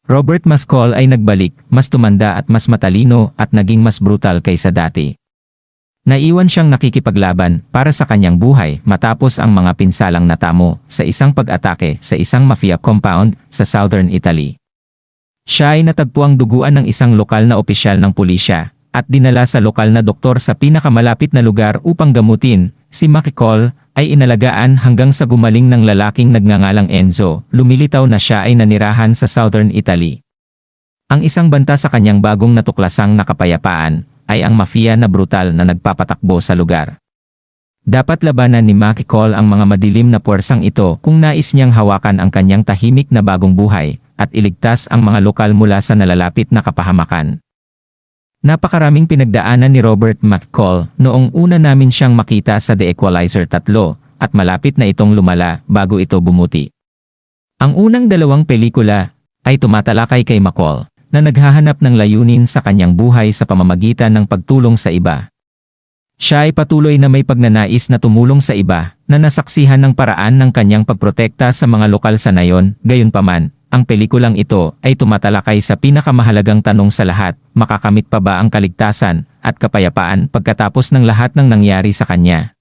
Robert Mascol ay nagbalik, mas tumanda at mas matalino at naging mas brutal kaysa dati. Naiwan siyang nakikipaglaban para sa kanyang buhay matapos ang mga pinsalang natamo sa isang pag-atake sa isang mafia compound sa Southern Italy. Siya ay natagpuang duguan ng isang lokal na opisyal ng pulisya at dinala sa lokal na doktor sa pinakamalapit na lugar upang gamutin. Si Macecol ay inalagaan hanggang sa gumaling ng lalaking nagngangalang Enzo. Lumilitaw na siya ay nanirahan sa Southern Italy. Ang isang banta sa kanyang bagong natuklasang nakapayapaan ay ang mafia na brutal na nagpapatakbo sa lugar. Dapat labanan ni Macecol ang mga madilim na puwersang ito kung nais niyang hawakan ang kanyang tahimik na bagong buhay at iligtas ang mga lokal mula sa nalalapit na kapahamakan. Napakaraming pinagdaanan ni Robert Macecol noong una namin siyang makita sa The Equalizer 3 at malapit na itong lumala bago ito bumuti. Ang unang dalawang pelikula ay tumatalakay kay Macecol na naghahanap ng layunin sa kanyang buhay sa pamamagitan ng pagtulong sa iba. Siya ay patuloy na may pagnanais na tumulong sa iba na nasaksihan ng paraan ng kanyang pagprotekta sa mga lokal sa nayon. Gayunpaman, ang pelikulang ito ay tumatalakay sa pinakamahalagang tanong sa lahat, makakamit pa ba ang kaligtasan at kapayapaan pagkatapos ng lahat ng nangyari sa kanya?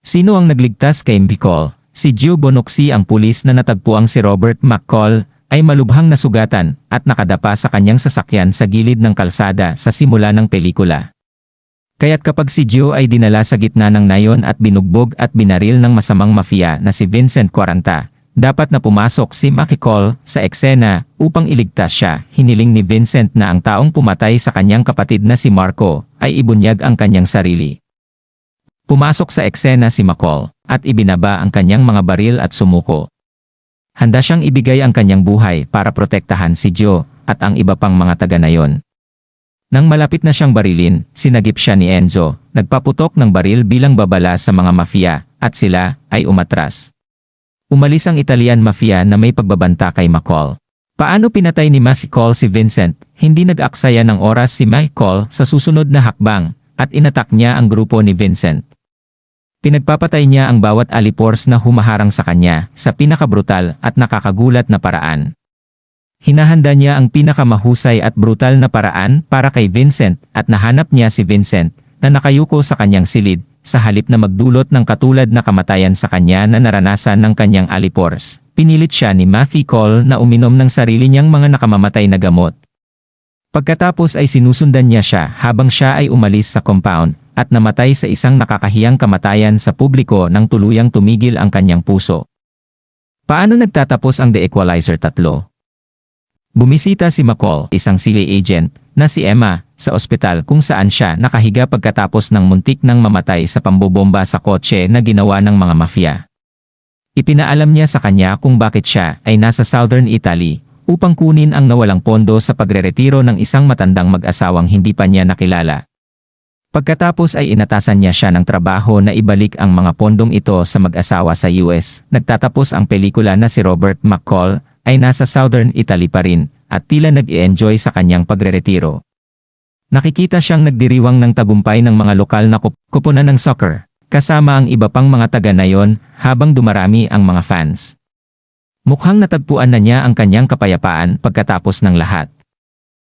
Sino ang nagligtas kay Macecol? Si Gio Bonoxi, ang pulis na natagpuang si Robert Macecol ay malubhang nasugatan at nakadapa sa kanyang sasakyan sa gilid ng kalsada sa simula ng pelikula. Kaya't kapag si Gio ay dinala sa gitna ng nayon at binugbog at binaril ng masamang mafia na si Vincent 40, dapat na pumasok si Macecol sa eksena upang iligtas siya. Hiniling ni Vincent na ang taong pumatay sa kanyang kapatid na si Marco ay ibunyag ang kanyang sarili. Pumasok sa eksena si Macecol at ibinaba ang kanyang mga baril at sumuko. Handa siyang ibigay ang kanyang buhay para protektahan si Gio at ang iba pang mga taga-nayon. Nang malapit na siyang barilin, sinagip siya ni Enzo, nagpaputok ng baril bilang babala sa mga mafia, at sila ay umatras. Umalis ang Italian mafia na may pagbabanta kay Macecol. Paano pinatay ni Macecol si Vincent? Hindi nag-aksaya ng oras si Macecol sa susunod na hakbang, at inatak niya ang grupo ni Vincent. Pinagpapatay niya ang bawat alipors na humaharang sa kanya sa pinakabrutal at nakakagulat na paraan. Hinahanda niya ang pinakamahusay at brutal na paraan para kay Vincent at nahanap niya si Vincent na nakayuko sa kanyang silid sa halip na magdulot ng katulad na kamatayan sa kanya na naranasan ng kanyang alipors. Pinilit siya ni Macecol na uminom ng sarili niyang mga nakamamatay na gamot. Pagkatapos ay sinusundan niya siya habang siya ay umalis sa compound at namatay sa isang nakakahiyang kamatayan sa publiko nang tuluyang tumigil ang kanyang puso. Paano nagtatapos ang The Equalizer 3? Bumisita si Macecol, isang CIA agent, na si Emma, sa ospital kung saan siya nakahiga pagkatapos ng muntik nang mamatay sa pambobomba sa kotse na ginawa ng mga mafia. Ipinaalam niya sa kanya kung bakit siya ay nasa Southern Italy upang kunin ang nawalang pondo sa pagreretiro ng isang matandang mag-asawang hindi pa niya nakilala. Pagkatapos ay inatasan niya siya ng trabaho na ibalik ang mga pondong ito sa mag-asawa sa US. Nagtatapos ang pelikula na si Robert Macecol ay nasa Southern Italy pa rin at tila nag-i-enjoy sa kanyang pagreretiro. Nakikita siyang nagdiriwang ng tagumpay ng mga lokal na kupunan ng soccer, kasama ang iba pang mga taga-nayon habang dumarami ang mga fans. Mukhang natagpuan na niya ang kanyang kapayapaan pagkatapos ng lahat.